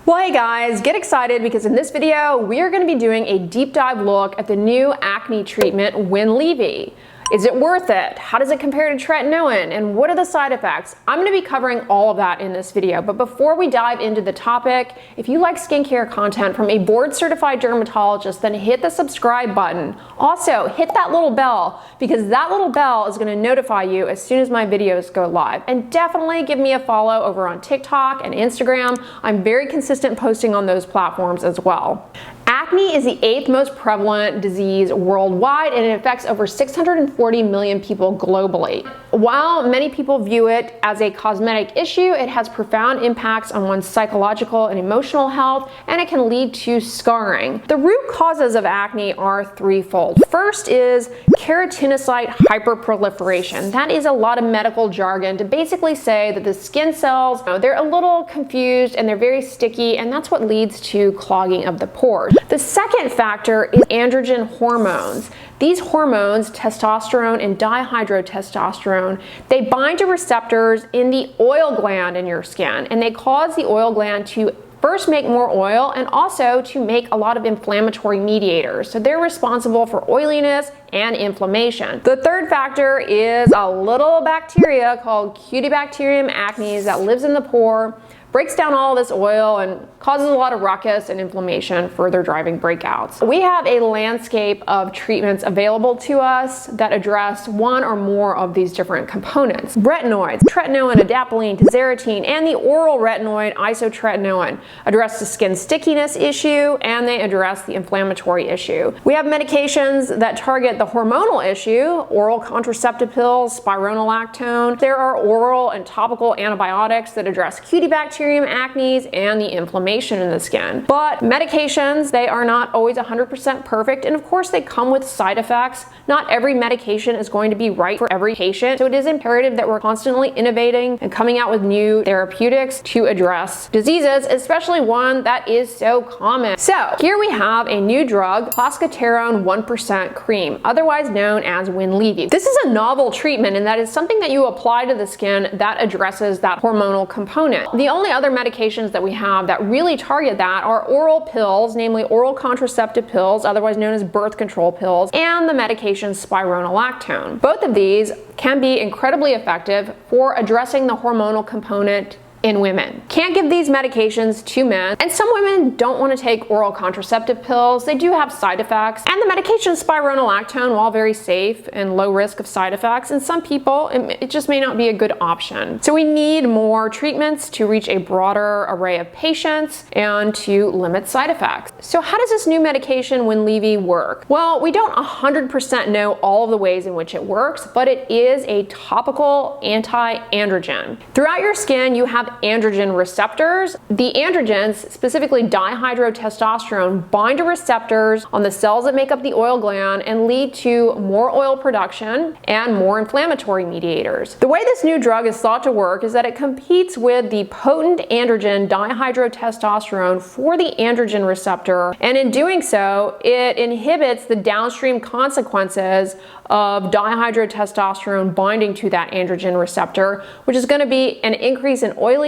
Well, hey guys, get excited because in this video, we are going to be doing a deep dive look at the new acne treatment, Winlevi. Is it worth it? How does it compare to tretinoin? And what are the side effects? I'm going to be covering all of that in this video. But before we dive into the topic, if you like skincare content from a board-certified dermatologist, then hit the subscribe button. Also, hit that little bell because that little bell is going to notify you as soon as my videos go live. And definitely give me a follow over on TikTok and Instagram. I'm very consistent posting on those platforms as well. Acne is the 8th most prevalent disease worldwide, and it affects over 640 million people globally. While many people view it as a cosmetic issue, it has profound impacts on one's psychological and emotional health, and it can lead to scarring. The root causes of acne are threefold. First is keratinocyte hyperproliferation. That is a lot of medical jargon to basically say that the skin cells, they're a little confused and they're very sticky, and that's what leads to clogging of the pores. The second factor is androgen hormones. These hormones, testosterone and dihydrotestosterone, they bind to receptors in the oil gland in your skin, and they cause the oil gland to first make more oil and also to make a lot of inflammatory mediators. So they're responsible for oiliness and inflammation. The third factor is a little bacteria called Cutibacterium acnes that lives in the pore, breaks down all this oil and causes a lot of ruckus and inflammation, further driving breakouts. We have a landscape of treatments available to us that address one or more of these different components. Retinoids, tretinoin, adapalene, tazarotene, and the oral retinoid, isotretinoin, address the skin stickiness issue and they address the inflammatory issue. We have medications that target the hormonal issue, oral contraceptive pills, spironolactone. There are oral and topical antibiotics that address Cutibacterium acnes and the inflammation in the skin. But medications, they are not always 100% perfect, and of course they come with side effects. Not every medication is going to be right for every patient, so it is imperative that we're constantly innovating and coming out with new therapeutics to address diseases, especially one that is so common. So here we have a new drug, CLASCOTERONE 1% cream, otherwise known as Winlevi. This is a novel treatment, and that is something that you apply to the skin that addresses that hormonal component. The only other medications that we have that really target that are oral pills, namely oral contraceptive pills, otherwise known as birth control pills, and the medication spironolactone. Both of these can be incredibly effective for addressing the hormonal component in women. Can't give these medications to men, and some women don't want to take oral contraceptive pills. They do have side effects, and the medication spironolactone, while very safe and low risk of side effects, in some people it just may not be a good option. So we need more treatments to reach a broader array of patients and to limit side effects. So how does this new medication Winlevi work? Well, we don't 100% know all of the ways in which it works, but it is a topical anti-androgen. Throughout your skin, you have androgen receptors. The androgens, specifically dihydrotestosterone, bind to receptors on the cells that make up the oil gland and lead to more oil production and more inflammatory mediators. The way this new drug is thought to work is that it competes with the potent androgen dihydrotestosterone for the androgen receptor, and in doing so, it inhibits the downstream consequences of dihydrotestosterone binding to that androgen receptor, which is going to be an increase in oiliness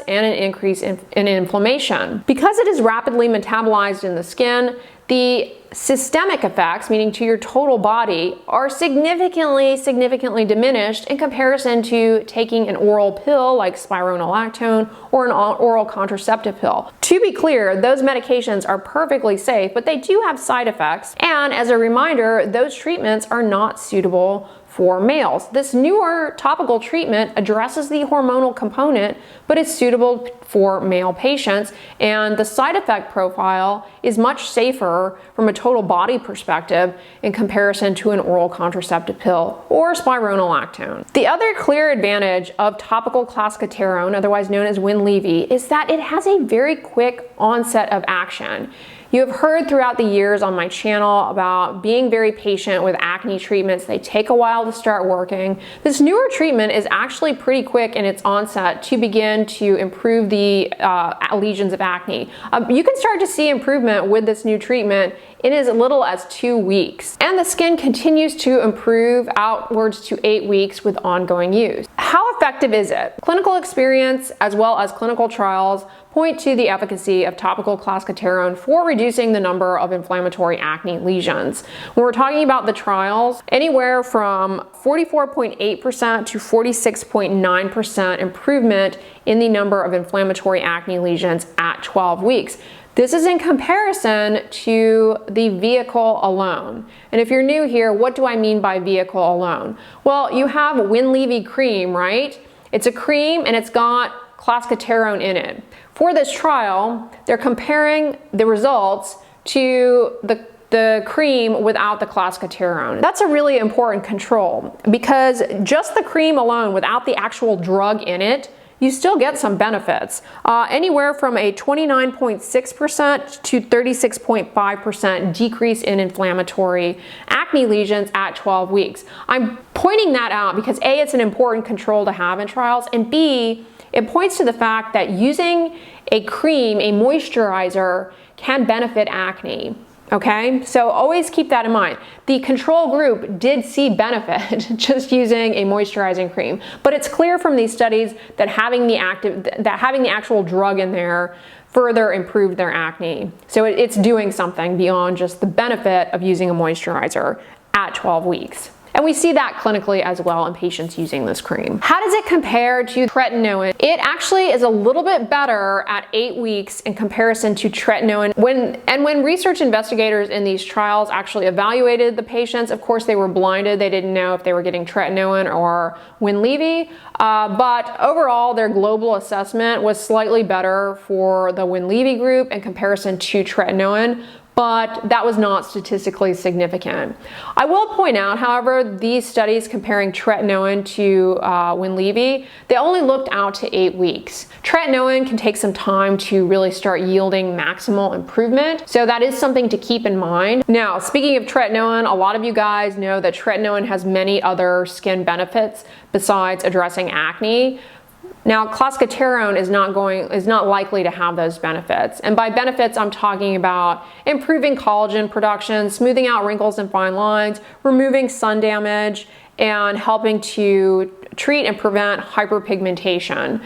and an increase in inflammation. Because it is rapidly metabolized in the skin, the systemic effects, meaning to your total body, are significantly diminished in comparison to taking an oral pill like spironolactone or an oral contraceptive pill. To be clear, those medications are perfectly safe, but they do have side effects, and as a reminder, those treatments are not suitable for males. This newer topical treatment addresses the hormonal component, but is suitable for male patients, and the side effect profile is much safer from a total body perspective in comparison to an oral contraceptive pill or spironolactone. The other clear advantage of topical CLASCOTERONE, otherwise known as Winlevi, is that it has a very quick onset of action. You have heard throughout the years on my channel about being very patient with acne treatments. They take a while to start working. This newer treatment is actually pretty quick in its onset to begin to improve the lesions of acne. You can start to see improvement with this new treatment in as little as 2 weeks. And the skin continues to improve outwards to 8 weeks with ongoing use. How effective is it? Clinical experience as well as clinical trials point to the efficacy of topical CLASCOTERONE for reducing the number of inflammatory acne lesions. When we're talking about the trials, anywhere from 44.8% to 46.9% improvement in the number of inflammatory acne lesions at 12 weeks. This is in comparison to the vehicle alone. And if you're new here, what do I mean by vehicle alone? Well, you have Winlevi cream, right? It's a cream and it's got CLASCOTERONE in it. For this trial, they're comparing the results to the cream without the CLASCOTERONE. That's a really important control because just the cream alone without the actual drug in it, you still get some benefits, anywhere from a 29.6% to 36.5% decrease in inflammatory acne lesions at 12 weeks. I'm pointing that out because A, it's an important control to have in trials, and B, it points to the fact that using a cream, a moisturizer, can benefit acne. Okay, so always keep that in mind. The control group did see benefit just using a moisturizing cream, but it's clear from these studies that having the actual drug in there further improved their acne. So it's doing something beyond just the benefit of using a moisturizer at 12 weeks. And we see that clinically as well in patients using this cream. How does it compare to tretinoin? It actually is a little bit better at 8 weeks in comparison to tretinoin. When research investigators in these trials actually evaluated the patients, of course they were blinded. They didn't know if they were getting tretinoin or Winlevi. But overall, their global assessment was slightly better for the Winlevi group in comparison to tretinoin, but that was not statistically significant. I will point out, however, these studies comparing tretinoin to Winlevi, they only looked out to 8 weeks. Tretinoin can take some time to really start yielding maximal improvement, so that is something to keep in mind. Now, speaking of tretinoin, a lot of you guys know that tretinoin has many other skin benefits besides addressing acne. Now, CLASCOTERONE is not likely to have those benefits. And by benefits, I'm talking about improving collagen production, smoothing out wrinkles and fine lines, removing sun damage, and helping to treat and prevent hyperpigmentation.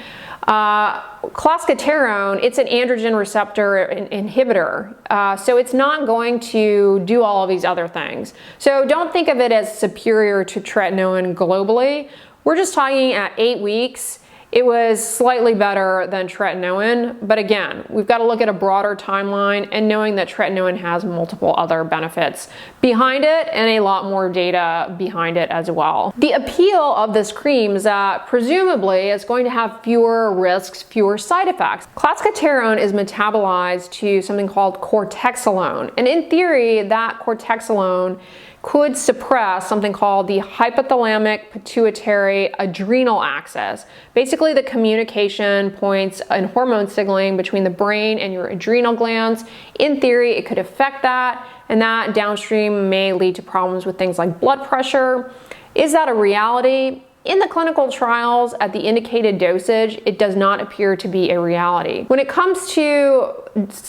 CLASCOTERONE, it's an androgen receptor inhibitor, so it's not going to do all of these other things. So don't think of it as superior to tretinoin globally. We're just talking at 8 weeks. It was slightly better than tretinoin, but again, we've got to look at a broader timeline and knowing that tretinoin has multiple other benefits behind it and a lot more data behind it as well. The appeal of this cream is that presumably it's going to have fewer risks, fewer side effects. CLASCOTERONE is metabolized to something called cortexolone, and in theory, that cortexolone could suppress something called the hypothalamic pituitary adrenal axis. Basically the communication points and hormone signaling between the brain and your adrenal glands. In theory, it could affect that, and that downstream may lead to problems with things like blood pressure. Is that a reality? In the clinical trials at the indicated dosage, it does not appear to be a reality. When it comes to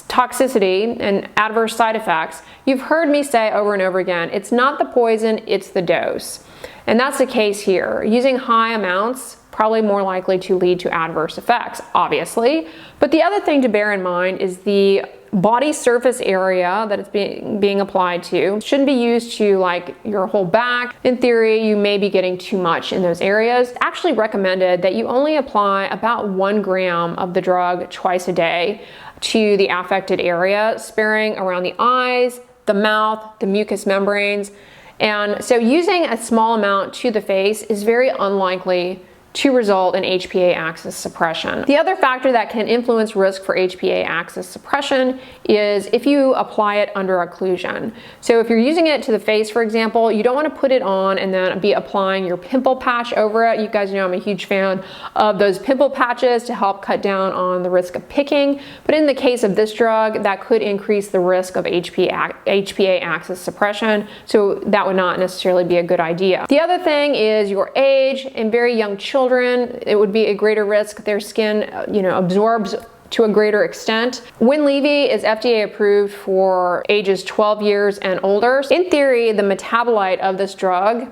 toxicity and adverse side effects, you've heard me say over and over again, it's not the poison, it's the dose. And that's the case here. Using high amounts, probably more likely to lead to adverse effects, obviously. But the other thing to bear in mind is the body surface area that it's being applied to shouldn't be used to like your whole back. In theory, you may be getting too much in those areas. It's actually recommended that you only apply about 1 gram of the drug twice a day to the affected area, sparing around the eyes, the mouth, the mucous membranes. And so using a small amount to the face is very unlikely to result in HPA axis suppression. The other factor that can influence risk for HPA axis suppression is if you apply it under occlusion. So if you're using it to the face, for example, you don't want to put it on and then be applying your pimple patch over it. You guys know I'm a huge fan of those pimple patches to help cut down on the risk of picking. But in the case of this drug, that could increase the risk of HPA axis suppression. So that would not necessarily be a good idea. The other thing is your age. In very young children, it would be a greater risk. Their skin, absorbs to a greater extent. Winlevi is FDA approved for ages 12 years and older. In theory, the metabolite of this drug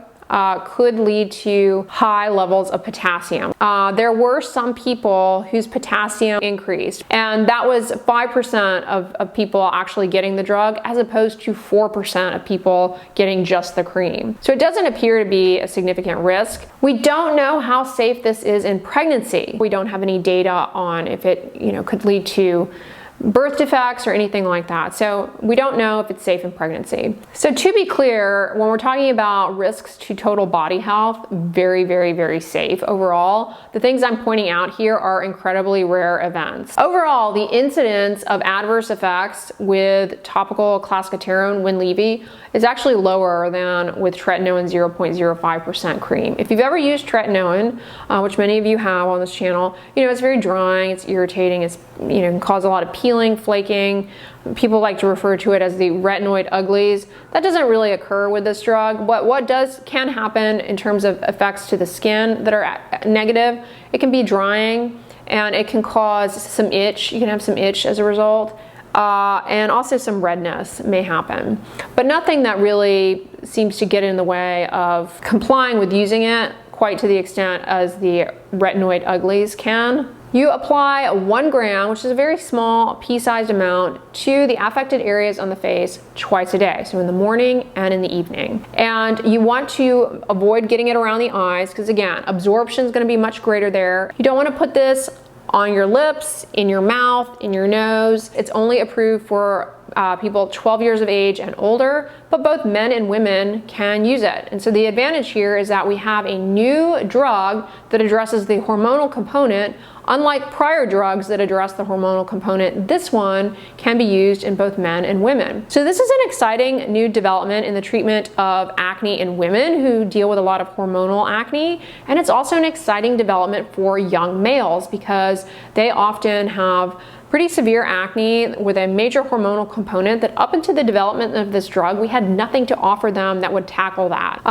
could lead to high levels of potassium. There were some people whose potassium increased, and that was 5% of people actually getting the drug, as opposed to 4% of people getting just the cream. So it doesn't appear to be a significant risk. We don't know how safe this is in pregnancy. We don't have any data on if it, could lead to birth defects or anything like that. So we don't know if it's safe in pregnancy. So to be clear, when we're talking about risks to total body health, very, very, very safe overall. The things I'm pointing out here are incredibly rare events. Overall, the incidence of adverse effects with topical CLASCOTERONE Winlevi is actually lower than with tretinoin 0.05% cream. If you've ever used tretinoin, which many of you have on this channel, it's very drying, it's irritating, it's can cause a lot of peeling, flaking. People like to refer to it as the retinoid uglies. That doesn't really occur with this drug. What can happen in terms of effects to the skin that are negative, it can be drying, and it can cause some itch. You can have some itch as a result. And also some redness may happen, but nothing that really seems to get in the way of complying with using it quite to the extent as the retinoid uglies can. You apply 1 gram, which is a very small pea-sized amount, to the affected areas on the face twice a day, so in the morning and in the evening. And you want to avoid getting it around the eyes because, again, absorption is going to be much greater there. You don't want to put this on your lips, in your mouth, in your nose. It's only approved for people 12 years of age and older, but both men and women can use it. And so the advantage here is that we have a new drug that addresses the hormonal component. Unlike prior drugs that address the hormonal component, this one can be used in both men and women. So this is an exciting new development in the treatment of acne in women who deal with a lot of hormonal acne. And it's also an exciting development for young males because they often have pretty severe acne with a major hormonal component that up into the development of this drug, we had nothing to offer them that would tackle that.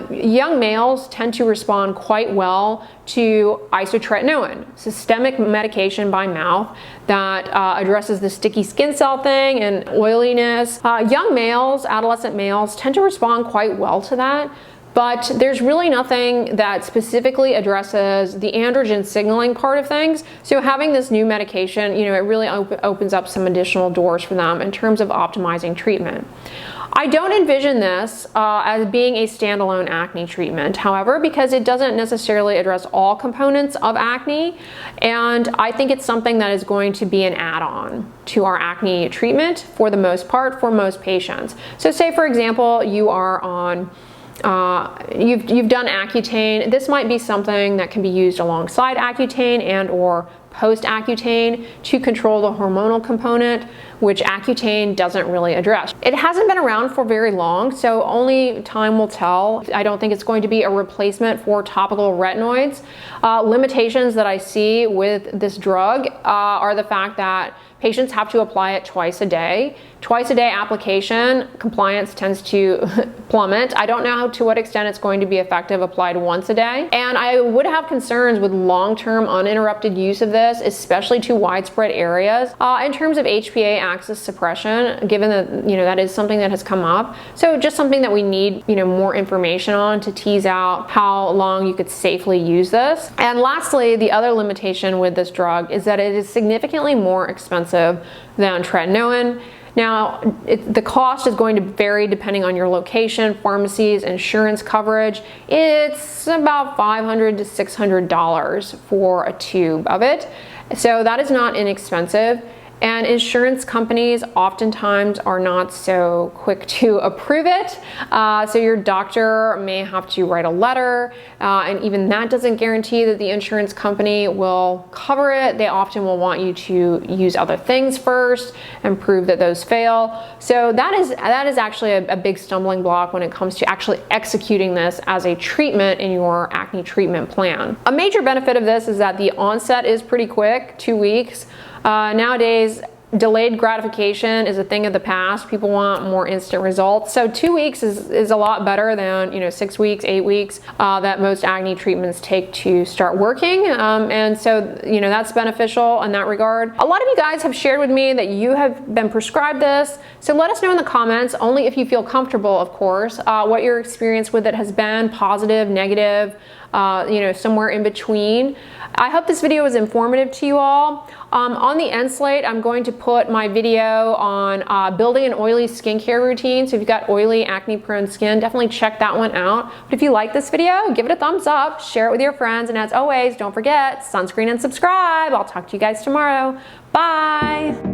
Young males tend to respond quite well to isotretinoin, systemic medication by mouth that addresses the sticky skin cell thing and oiliness. Young males, adolescent males, tend to respond quite well to that. But there's really nothing that specifically addresses the androgen signaling part of things. So having this new medication, it really opens up some additional doors for them in terms of optimizing treatment. I don't envision this as being a standalone acne treatment, however, because it doesn't necessarily address all components of acne, and I think it's something that is going to be an add-on to our acne treatment for the most part for most patients. So say, for example, you are on you've done Accutane. This might be something that can be used alongside Accutane and or post-Accutane to control the hormonal component, which Accutane doesn't really address. It hasn't been around for very long, so only time will tell. I don't think it's going to be a replacement for topical retinoids. Limitations that I see with this drug are the fact that patients have to apply it twice a day. Twice a day application, compliance tends to plummet. I don't know to what extent it's going to be effective applied once a day. And I would have concerns with long-term uninterrupted use of this, especially to widespread areas, in terms of HPA axis suppression, given that, that is something that has come up. So just something that we need, more information on to tease out how long you could safely use this. And lastly, the other limitation with this drug is that it is significantly more expensive than tretinoin. Now, the cost is going to vary depending on your location, pharmacies, insurance coverage. It's about $500 to $600 for a tube of it. So that is not inexpensive. And insurance companies oftentimes are not so quick to approve it. So your doctor may have to write a letter, and even that doesn't guarantee that the insurance company will cover it. They often will want you to use other things first and prove that those fail. So that is actually a big stumbling block when it comes to actually executing this as a treatment in your acne treatment plan. A major benefit of this is that the onset is pretty quick, 2 weeks. Nowadays, delayed gratification is a thing of the past. People want more instant results. So 2 weeks is a lot better than, 6 weeks, 8 weeks that most acne treatments take to start working. And so, that's beneficial in that regard. A lot of you guys have shared with me that you have been prescribed this. So let us know in the comments, only if you feel comfortable, of course, what your experience with it has been, positive, negative, somewhere in between. I hope this video was informative to you all. On the end slate, I'm going to put my video on building an oily skincare routine. So if you've got oily, acne-prone skin, definitely check that one out. But if you like this video, give it a thumbs up, share it with your friends, and as always, don't forget, sunscreen and subscribe. I'll talk to you guys tomorrow. Bye!